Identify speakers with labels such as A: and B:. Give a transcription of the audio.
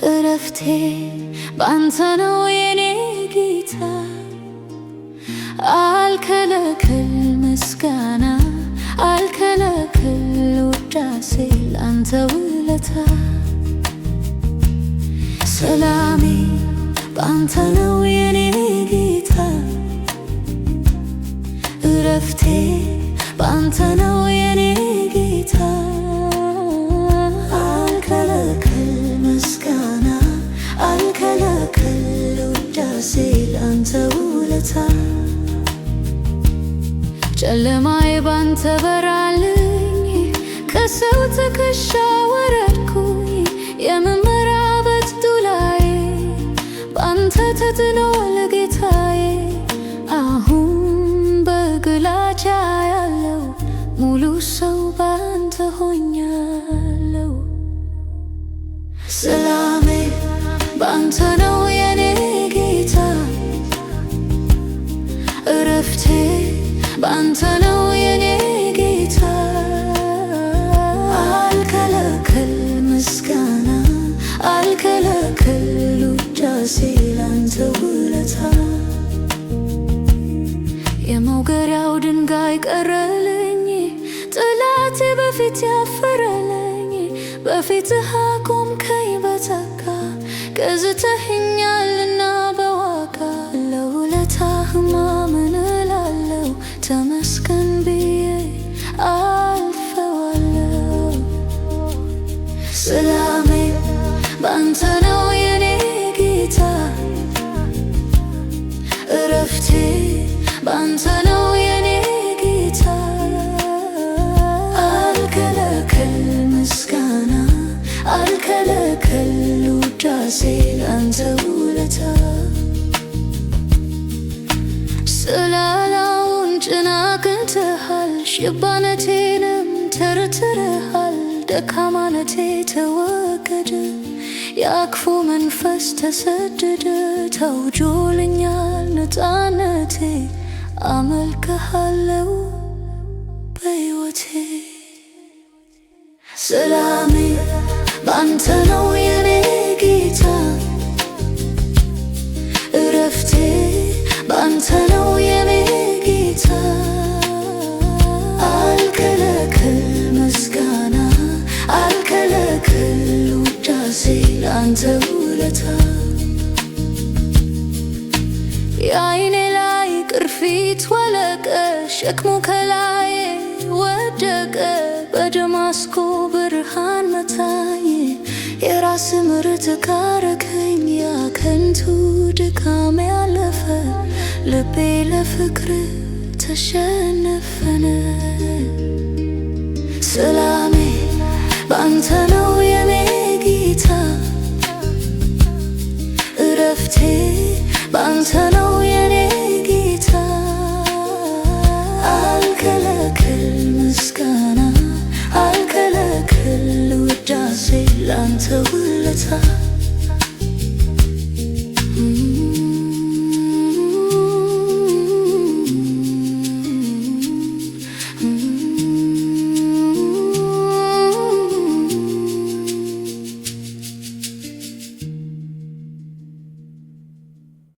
A: እረፍቴ ባንተ ነው የኔ ጌታ። አልከለክል ምስጋና አልከለክል ውዳሴ ላንተ ውለታ። ሰላሜ ባንተ ነው የኔ ጌታ። እረፍቴ ባንተ ነው የኔ ጌታ። አልከለክል ምስጋና አልከለክል ውዳሴ ላንተ ውለታ። ጨለማዬ ባንተ በራልኝ፣ ከሰው ትከሻ ወረድኩኝ። የመመራበት ዱላዬ ባንተ ተጥሏል ጌታዬ። አሁን በግላጫ ያለው ሙሉ ሰው ባንተ ሆኛለው። ሰላሜ ባንተ ነው የኔ ጌታ። እረፍቴ ባንተ ነው የኔ ጌታ። አልከለክል ምስጋና አልከለክል ውዳሴ ላንተ ውለታ። የመውገሪያው ድንጋይ ቀረልኝ፣ ጠላቴ በፊት ያፈረልኝ። በፊትህ አቆምከኝ በጸጋ፣ ገዝተኸኛልና በዋጋ። ለውለታህ ማመን እላለሁ፣ ተመስገን ብዬ አልፈዋለሁ። ሰላሜ ባንተ ነው የኔ ጌታ። እረፍቴ ባንተ ነው የኔ ጌታ። አልከለክል ምስጋና አልከለክል ውዳሴ ላንተ ውለታ። ስላላውን ጭና አቅንተሃል፣ ሽባነቴንም ተርትረሃል። ደካማነቴ ተወገደ፣ የክፉ መንፈስ ተሰደደ። ተውጆልኛል ነፃነቴ፣ አመልክሃለው በሕይወቴ። ሰላሜ ባንተ ነው የኔ ጌታ። እረፍቴ ባንተ ነው የኔ ጌታ። አልከለክል ምስጋና አልከለክል ውዳሴ ላንተ ውለታ። የዓይኔ ላይ ቅርፊት ወለቀ፣ ሸክሙ ከላዬ ወደቀ። በደማስቆ ብርሃን መታኝ፣ የራስ ምርት ካረከኝ። ያ ከንቱ ድካሜ ያለፈ፣ ልቤ ለፍቅር ተሸነፈነ። ሰላሜ ባንተ ነው የኔ ጌታ። እረፍቴ ባንተ ነው የኔ ጌታ። አልከለክል ምስጋና አልከለክል ውዳሴ ላንተ ውለታ።